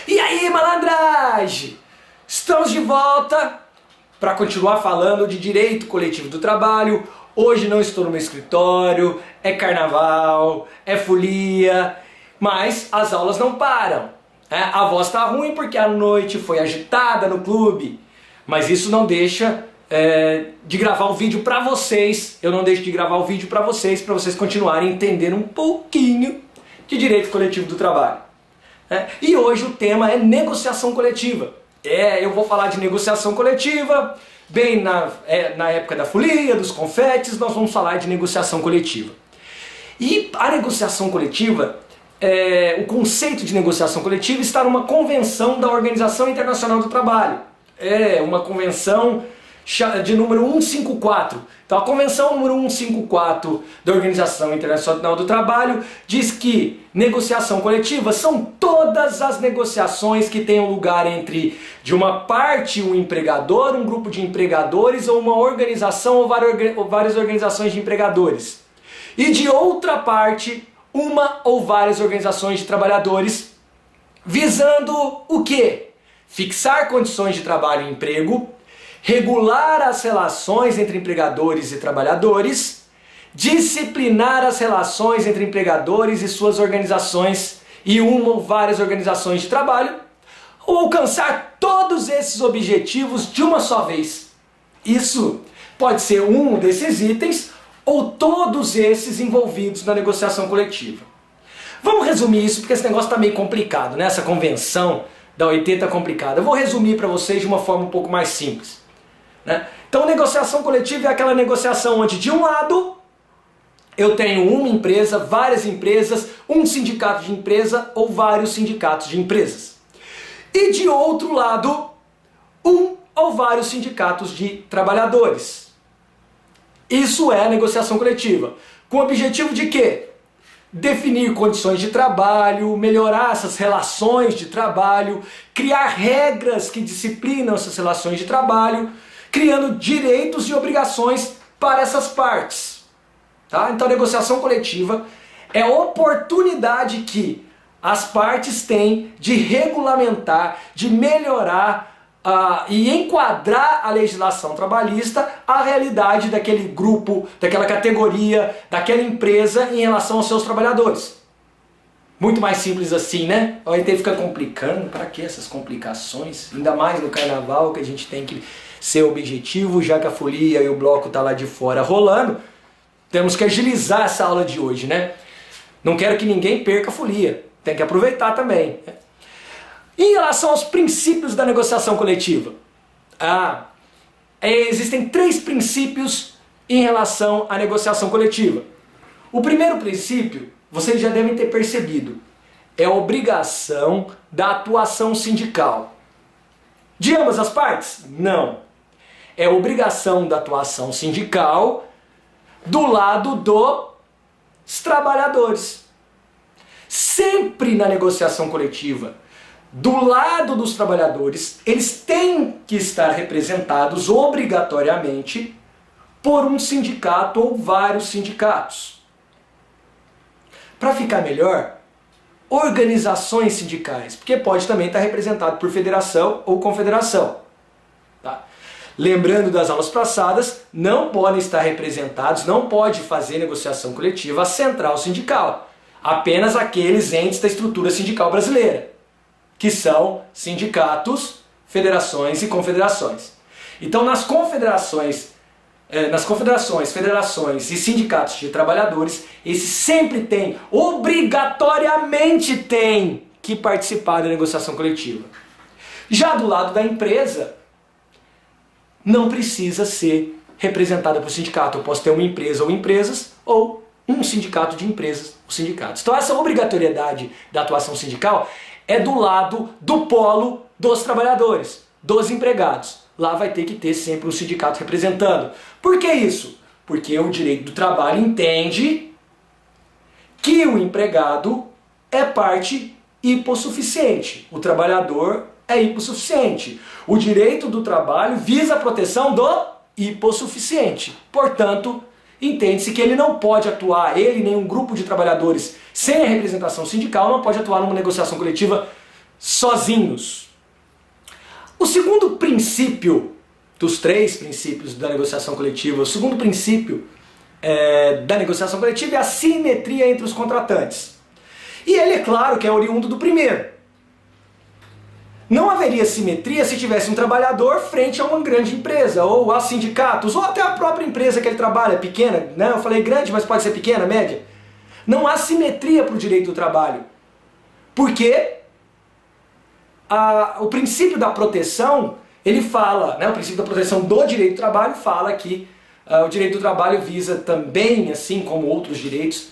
E aí, malandragem? Estamos de volta para continuar falando de direito coletivo do trabalho. Hoje não estou no meu escritório, é carnaval, é folia, mas as aulas não param. A voz está ruim porque a noite foi agitada no clube, mas isso não deixa de gravar o vídeo para vocês. Eu não deixo de gravar o vídeo para vocês continuarem entendendo um pouquinho de direito coletivo do trabalho. E hoje o tema é negociação coletiva. Eu vou falar de negociação coletiva, bem na época da folia, dos confetes, nós vamos falar de negociação coletiva. E a negociação coletiva, o conceito de negociação coletiva está numa convenção da Organização Internacional do Trabalho. Uma convenção de número 154. Então a convenção número 154 da Organização Internacional do Trabalho diz que negociação coletiva são todas as negociações que tenham lugar entre, de uma parte, um empregador, um grupo de empregadores ou uma organização ou várias organizações de empregadores. E de outra parte, uma ou várias organizações de trabalhadores, visando o quê? Fixar condições de trabalho e emprego, regular as relações entre empregadores e trabalhadores, disciplinar as relações entre empregadores e suas organizações e uma ou várias organizações de trabalho, ou alcançar todos esses objetivos de uma só vez. Isso pode ser um desses itens ou todos esses envolvidos na negociação coletiva. Vamos resumir isso porque esse negócio está meio complicado, né? Essa convenção da OIT está complicada. Eu vou resumir para vocês de uma forma um pouco mais simples. Então, negociação coletiva é aquela negociação onde, de um lado, eu tenho uma empresa, várias empresas, um sindicato de empresa ou vários sindicatos de empresas. E de outro lado, um ou vários sindicatos de trabalhadores. Isso é a negociação coletiva. Com o objetivo de quê? Definir condições de trabalho, melhorar essas relações de trabalho, criar regras que disciplinam essas relações de trabalho, criando direitos e obrigações para essas partes. Então a negociação coletiva é a oportunidade que as partes têm de regulamentar, de melhorar e enquadrar a legislação trabalhista à realidade daquele grupo, daquela categoria, daquela empresa em relação aos seus trabalhadores. Muito mais simples assim, né? A OIT fica complicando, para que essas complicações? Ainda mais no carnaval, que a gente tem que ser objetivo, já que a folia e o bloco tá lá de fora rolando, temos que agilizar essa aula de hoje, né? Não quero que ninguém perca a folia, tem que aproveitar também. Em relação aos princípios da negociação coletiva, existem 3 princípios em relação à negociação coletiva. O primeiro princípio, vocês já devem ter percebido, é a obrigação da atuação sindical. De ambas as partes? Não. É a obrigação da atuação sindical do lado dos trabalhadores. Sempre na negociação coletiva, do lado dos trabalhadores, eles têm que estar representados obrigatoriamente por um sindicato ou vários sindicatos. Para ficar melhor, organizações sindicais, porque pode também estar representado por federação ou confederação. Lembrando das aulas passadas, não podem estar representados, não pode fazer negociação coletiva a central sindical. Apenas aqueles entes da estrutura sindical brasileira, que são sindicatos, federações e confederações. Então nas confederações, federações e sindicatos de trabalhadores, esses sempre têm, obrigatoriamente têm, que participar da negociação coletiva. Já do lado da empresa, não precisa ser representada por sindicato. Eu posso ter uma empresa ou empresas, ou um sindicato de empresas ou sindicatos. Então essa obrigatoriedade da atuação sindical é do lado do polo dos trabalhadores, dos empregados. Lá vai ter que ter sempre um sindicato representando. Por que isso? Porque o direito do trabalho entende que o empregado é parte hipossuficiente. O trabalhador é hipossuficiente. O direito do trabalho visa a proteção do hipossuficiente. Portanto, entende-se que ele não pode atuar, ele nem um grupo de trabalhadores sem a representação sindical não pode atuar numa negociação coletiva sozinhos. O segundo princípio dos 3 princípios da negociação coletiva, o segundo princípio da negociação coletiva é a simetria entre os contratantes. E ele, é claro, que é oriundo do primeiro. Não haveria simetria se tivesse um trabalhador frente a uma grande empresa, ou a sindicatos, ou até a própria empresa que ele trabalha, pequena, né? Eu falei grande, mas pode ser pequena, média. Não há simetria para o direito do trabalho. Porque o princípio da proteção, ele fala, né, o princípio da proteção do direito do trabalho fala que o direito do trabalho visa também, assim como outros direitos,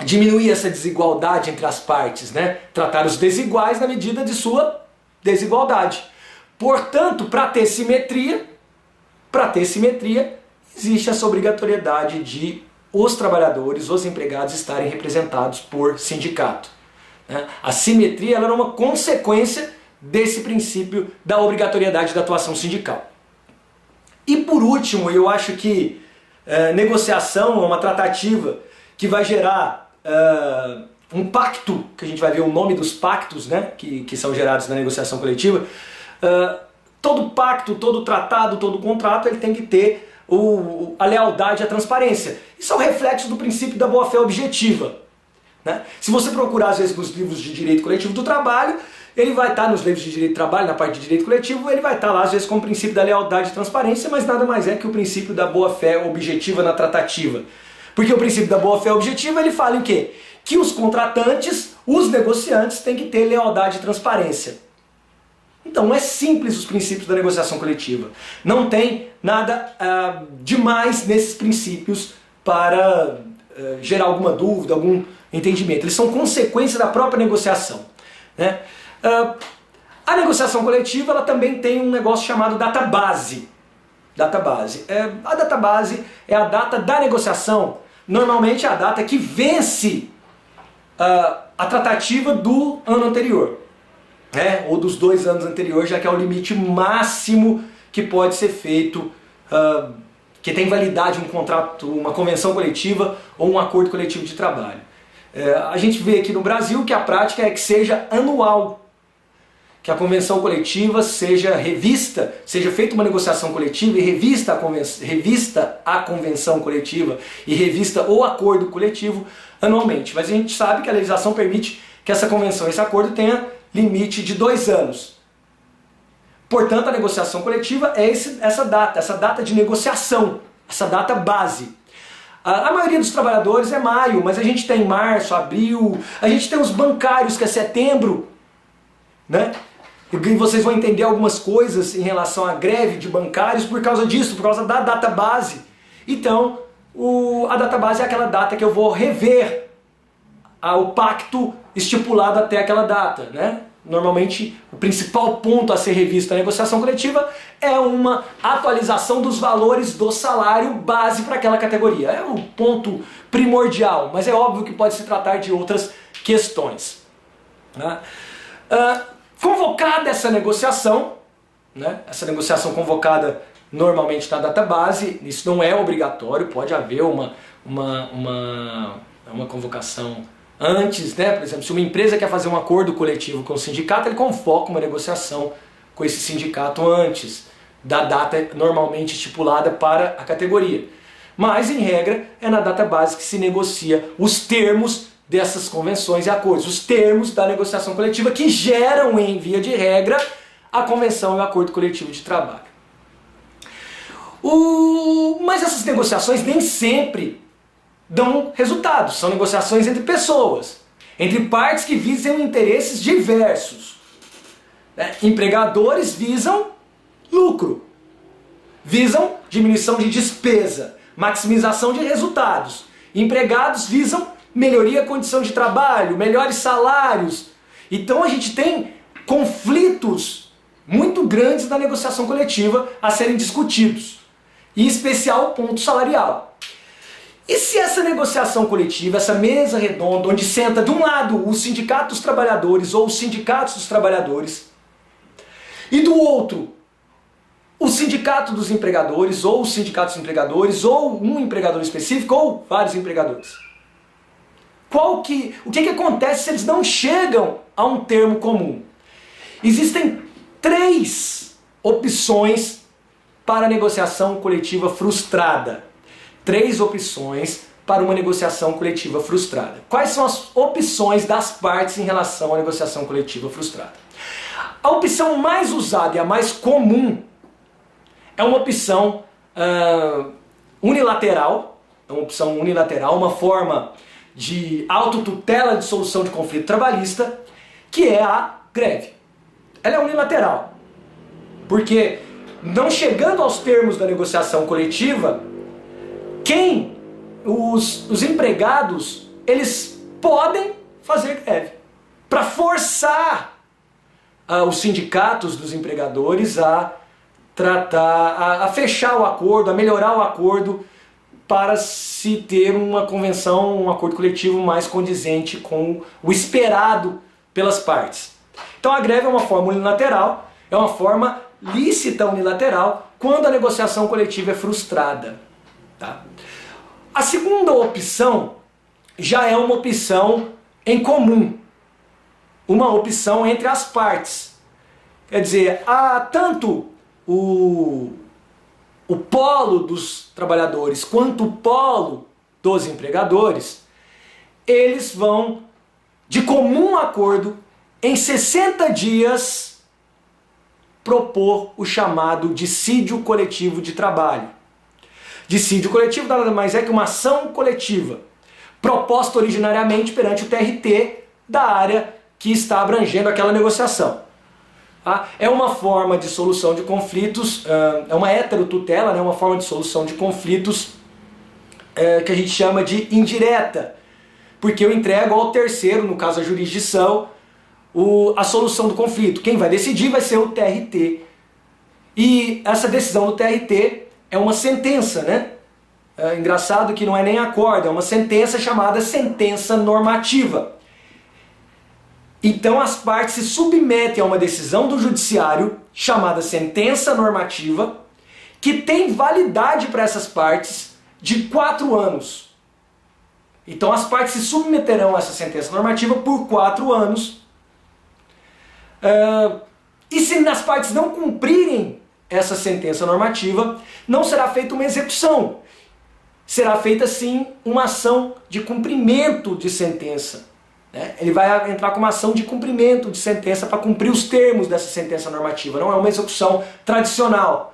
diminuir essa desigualdade entre as partes, né? Tratar os desiguais na medida de sua desigualdade. Portanto, para ter simetria, existe essa obrigatoriedade de os trabalhadores, os empregados estarem representados por sindicato. Né? A simetria ela é uma consequência desse princípio da obrigatoriedade da atuação sindical. E por último, eu acho que negociação é uma tratativa que vai gerar um pacto, que a gente vai ver o nome dos pactos, né, que são gerados na negociação coletiva. Todo pacto, todo tratado, todo contrato, ele tem que ter a lealdade e a transparência. Isso é um reflexo do princípio da boa-fé objetiva. Né? Se você procurar, às vezes, nos livros de direito coletivo do trabalho, ele vai estar nos livros de direito do trabalho, na parte de direito coletivo, ele vai estar lá, às vezes, com o princípio da lealdade e transparência, mas nada mais é que o princípio da boa-fé objetiva na tratativa. Porque o princípio da boa-fé objetiva, ele fala em quê? Que os contratantes, os negociantes, têm que ter lealdade e transparência. Então é simples os princípios da negociação coletiva. Não tem nada demais nesses princípios para gerar alguma dúvida, algum entendimento. Eles são consequência da própria negociação. Né? A negociação coletiva ela também tem um negócio chamado database. A database é a data da negociação. Normalmente é a data que vence a tratativa do ano anterior, né? Ou dos 2 anos anteriores, já que é o limite máximo que pode ser feito, que tem validade um contrato, uma convenção coletiva ou um acordo coletivo de trabalho. A gente vê aqui no Brasil que a prática é que seja anual, que a convenção coletiva seja revista, seja feita uma negociação coletiva e revista a convenção coletiva e revista o acordo coletivo anualmente. Mas a gente sabe que a legislação permite que essa convenção, esse acordo tenha limite de 2 anos. Portanto, a negociação coletiva é essa data de negociação, essa data base. A maioria dos trabalhadores é maio, mas a gente tem março, abril, a gente tem os bancários que é setembro, né? E vocês vão entender algumas coisas em relação à greve de bancários por causa disso, por causa da data base. Então, a data base é aquela data que eu vou rever o pacto estipulado até aquela data, né? Normalmente, o principal ponto a ser revisto na negociação coletiva é uma atualização dos valores do salário base para aquela categoria. É o ponto primordial, mas é óbvio que pode se tratar de outras questões. Né? Convocada essa negociação, né? Essa negociação convocada normalmente na data base, isso não é obrigatório, pode haver uma convocação antes, né? Por exemplo, se uma empresa quer fazer um acordo coletivo com o sindicato, ele convoca uma negociação com esse sindicato antes da data normalmente estipulada para a categoria. Mas, em regra, é na data base que se negocia os termos dessas convenções e acordos, os termos da negociação coletiva que geram, em via de regra, a convenção e o acordo coletivo de trabalho. Mas essas negociações nem sempre dão resultados, são negociações entre pessoas, entre partes que visam interesses diversos. Empregadores visam lucro, visam diminuição de despesa, maximização de resultados. Empregados visam melhoria da condição de trabalho, melhores salários. Então a gente tem conflitos muito grandes na negociação coletiva a serem discutidos. Em especial o ponto salarial. E se essa negociação coletiva, essa mesa redonda, onde senta de um lado os sindicatos dos trabalhadores ou os sindicatos dos trabalhadores, e do outro os sindicato dos empregadores, ou os sindicatos dos empregadores, ou um empregador específico, ou vários empregadores. O que acontece se eles não chegam a um termo comum? Existem 3 opções para a negociação coletiva frustrada. 3 opções para uma negociação coletiva frustrada. Quais são as opções das partes em relação à negociação coletiva frustrada? A opção mais usada e a mais comum é uma opção unilateral, uma forma de autotutela de solução de conflito trabalhista, que é a greve. Ela é unilateral, porque não chegando aos termos da negociação coletiva, os empregados, eles podem fazer greve para forçar os sindicatos dos empregadores a fechar o acordo, a melhorar o acordo, para se ter uma convenção, um acordo coletivo mais condizente com o esperado pelas partes. Então a greve é uma forma unilateral, é uma forma lícita unilateral quando a negociação coletiva é frustrada. Tá? A segunda opção já é uma opção em comum, uma opção entre as partes. Quer dizer, tanto o polo dos trabalhadores quanto o polo dos empregadores, eles vão, de comum acordo, em 60 dias, propor o chamado dissídio coletivo de trabalho. Dissídio coletivo nada mais é que uma ação coletiva, proposta originariamente perante o TRT da área que está abrangendo aquela negociação. É uma forma de solução de conflitos, é uma heterotutela, né? Uma forma de solução de conflitos que a gente chama de indireta, porque eu entrego ao terceiro, no caso a jurisdição, a solução do conflito. Quem vai decidir vai ser o TRT. E essa decisão do TRT é uma sentença, né? É engraçado que não é nem acordo, é uma sentença chamada sentença normativa. Então as partes se submetem a uma decisão do judiciário chamada sentença normativa, que tem validade para essas partes de 4 anos. Então as partes se submeterão a essa sentença normativa por 4 anos. E se as partes não cumprirem essa sentença normativa, não será feita uma execução. Será feita sim uma ação de cumprimento de sentença. Ele vai entrar com uma ação de cumprimento de sentença para cumprir os termos dessa sentença normativa. Não é uma execução tradicional.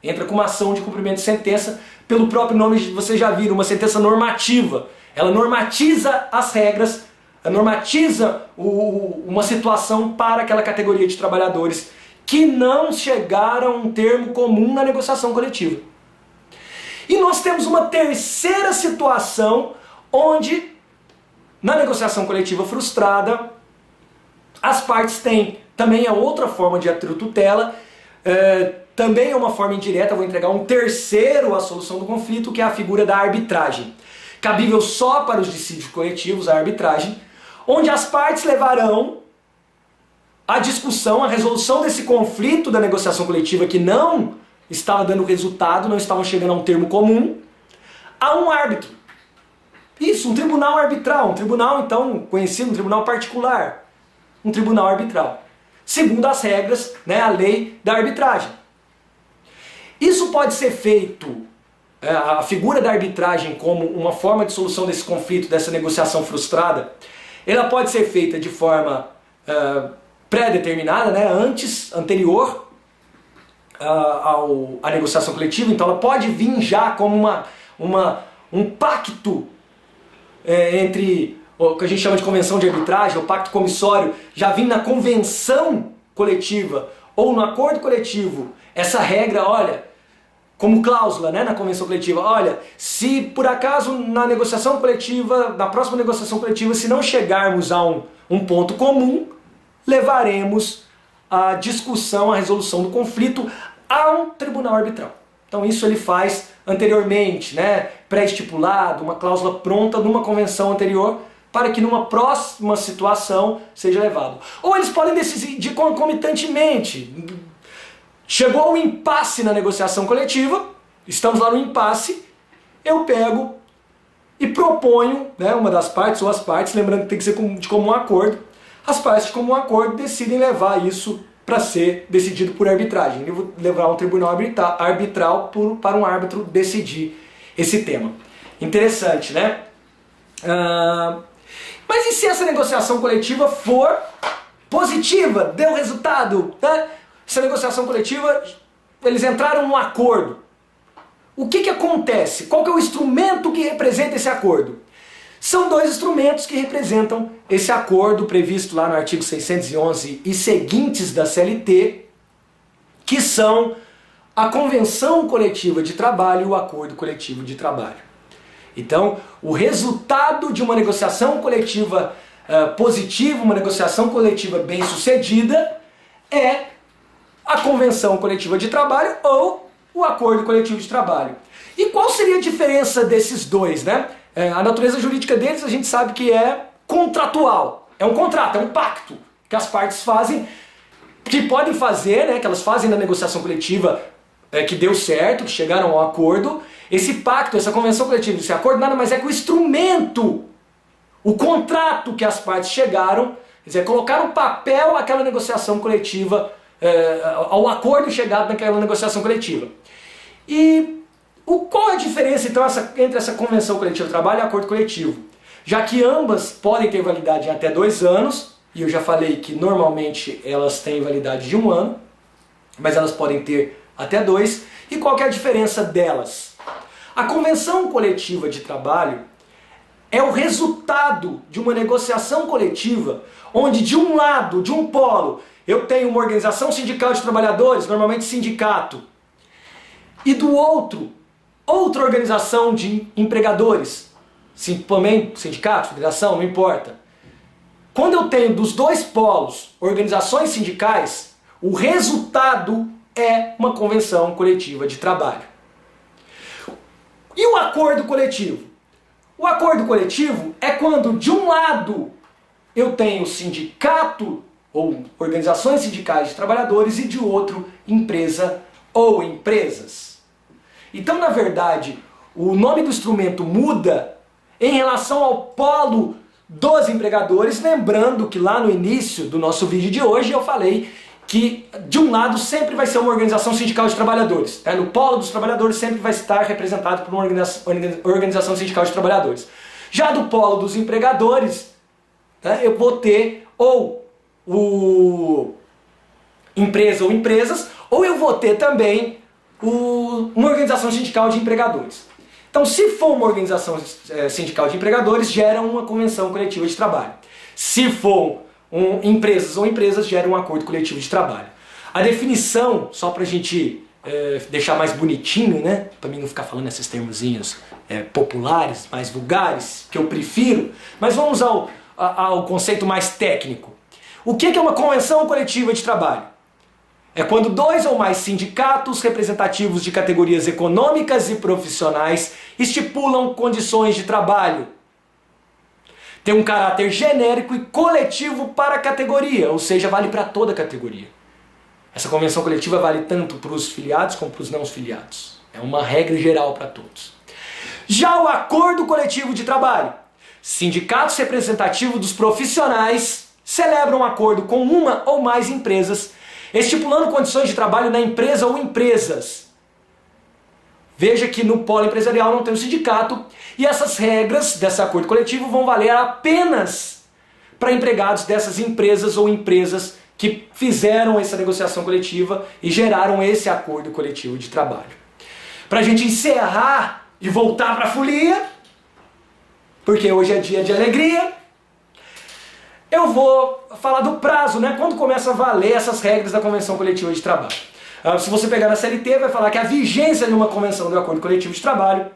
Entra com uma ação de cumprimento de sentença, pelo próprio nome vocês já viram, uma sentença normativa. Ela normatiza as regras, normatiza uma situação para aquela categoria de trabalhadores que não chegaram a um termo comum na negociação coletiva. E nós temos uma terceira situação onde, na negociação coletiva frustrada, as partes têm também a outra forma de heterotutela, também é uma forma indireta, vou entregar um terceiro à solução do conflito, que é a figura da arbitragem. Cabível só para os dissídios coletivos, a arbitragem, onde as partes levarão a discussão, a resolução desse conflito da negociação coletiva que não estava dando resultado, não estavam chegando a um termo comum, a um árbitro. Isso, um tribunal arbitral, um tribunal então conhecido, um tribunal particular, um tribunal arbitral, segundo as regras, né, a lei da arbitragem. Isso pode ser feito, a figura da arbitragem como uma forma de solução desse conflito, dessa negociação frustrada, ela pode ser feita de forma pré-determinada, né, anterior à negociação coletiva, então ela pode vir já como um pacto entre o que a gente chama de convenção de arbitragem, o pacto comissório, já vir na convenção coletiva ou no acordo coletivo, essa regra, olha, como cláusula, né, na convenção coletiva, olha, se por acaso na negociação coletiva, na próxima negociação coletiva, se não chegarmos a um ponto comum, levaremos a discussão, a resolução do conflito a um tribunal arbitral. Então isso ele faz anteriormente, né, pré-estipulado, uma cláusula pronta numa convenção anterior, para que numa próxima situação seja levado. Ou eles podem decidir concomitantemente, Chegou o impasse na negociação coletiva, estamos lá no impasse, eu pego e proponho, né, uma das partes ou as partes, lembrando que tem que ser de comum acordo, as partes de comum acordo decidem levar isso para ser decidido por arbitragem. Eu vou levar um tribunal arbitral para um árbitro decidir esse tema. Interessante, né? Mas e se essa negociação coletiva for positiva, deu resultado, né? Essa negociação coletiva, eles entraram num acordo. O que acontece? Qual que é o instrumento que representa esse acordo? São dois instrumentos que representam esse acordo previsto lá no artigo 611 e seguintes da CLT, que são a Convenção Coletiva de Trabalho e o Acordo Coletivo de Trabalho. Então, o resultado de uma negociação coletiva positiva, uma negociação coletiva bem-sucedida, é a Convenção Coletiva de Trabalho ou o Acordo Coletivo de Trabalho. E qual seria a diferença desses dois, né? A natureza jurídica deles a gente sabe que é contratual. É um contrato, é um pacto que as partes fazem, que podem fazer, né, que elas fazem na negociação coletiva que deu certo, que chegaram ao acordo. Esse pacto, essa convenção coletiva, esse acordo nada mais é que o instrumento, o contrato que as partes chegaram, quer dizer, colocar no papel aquela negociação coletiva, ao acordo chegado naquela negociação coletiva. E qual é a diferença então entre essa convenção coletiva de trabalho e acordo coletivo? Já que ambas podem ter validade em até 2 anos, e eu já falei que normalmente elas têm validade de 1 ano, mas elas podem ter até 2, e qual que é a diferença delas? A convenção coletiva de trabalho é o resultado de uma negociação coletiva, onde de um lado, de um polo, eu tenho uma organização sindical de trabalhadores, normalmente sindicato, e do outro, outra organização de empregadores, também sindicato, federação, não importa. Quando eu tenho dos dois polos organizações sindicais, o resultado é uma convenção coletiva de trabalho. E o acordo coletivo? O acordo coletivo é quando de um lado eu tenho sindicato ou organizações sindicais de trabalhadores e de outro empresa ou empresas. Então, na verdade, o nome do instrumento muda em relação ao polo dos empregadores, lembrando que lá no início do nosso vídeo de hoje eu falei que de um lado sempre vai ser uma organização sindical de trabalhadores. No polo dos trabalhadores sempre vai estar representado por uma organização sindical de trabalhadores. Já do polo dos empregadores, eu vou ter ou o empresa ou empresas, ou eu vou ter também uma organização sindical de empregadores. Então, se for uma organização sindical de empregadores, gera uma convenção coletiva de trabalho. Se for empresas ou empresas, gera um acordo coletivo de trabalho. A definição, só para a gente deixar mais bonitinho, né? Para mim não ficar falando esses termozinhos populares, mais vulgares, que eu prefiro, mas vamos ao conceito mais técnico. O que é uma convenção coletiva de trabalho? É quando 2 ou mais sindicatos representativos de categorias econômicas e profissionais estipulam condições de trabalho. Tem um caráter genérico e coletivo para a categoria, ou seja, vale para toda a categoria. Essa convenção coletiva vale tanto para os filiados como para os não filiados. É uma regra geral para todos. Já o acordo coletivo de trabalho. Sindicatos representativos dos profissionais celebram um acordo com uma ou mais empresas, estipulando condições de trabalho na empresa ou empresas. Veja que no polo empresarial não tem um sindicato e essas regras desse acordo coletivo vão valer apenas para empregados dessas empresas ou empresas que fizeram essa negociação coletiva e geraram esse acordo coletivo de trabalho. Para a gente encerrar e voltar para a folia, porque hoje é dia de alegria, eu vou falar do prazo, né? Quando começa a valer essas regras da Convenção Coletiva de Trabalho. Se você pegar na CLT, vai falar que a vigência de uma convenção do Acordo Coletivo de Trabalho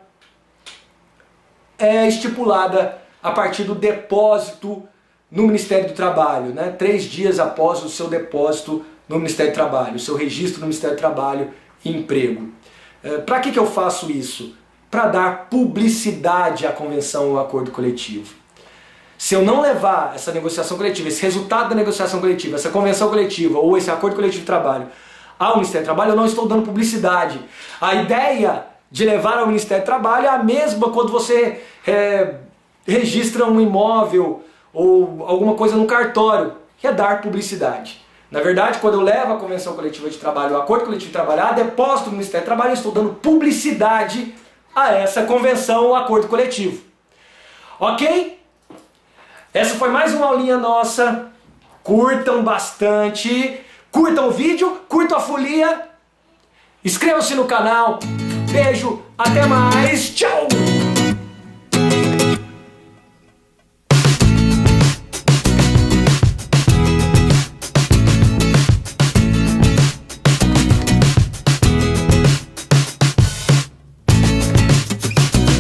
é estipulada a partir do depósito no Ministério do Trabalho, né? 3 dias após o seu depósito no Ministério do Trabalho, o seu registro no Ministério do Trabalho e Emprego. Para que eu faço isso? Para dar publicidade à convenção ou acordo coletivo. Se eu não levar essa negociação coletiva, esse resultado da negociação coletiva, essa convenção coletiva ou esse acordo coletivo de trabalho ao Ministério do Trabalho, eu não estou dando publicidade. A ideia de levar ao Ministério do Trabalho é a mesma quando você registra um imóvel ou alguma coisa no cartório, que é dar publicidade. Na verdade, quando eu levo a Convenção Coletiva de Trabalho, o Acordo Coletivo de Trabalho, deposto no Ministério do Trabalho, eu estou dando publicidade a essa convenção, o Acordo Coletivo. Ok? Essa foi mais uma aulinha nossa. Curtam bastante, curtam o vídeo, curtam a folia, inscrevam-se no canal. Beijo, até mais, tchau!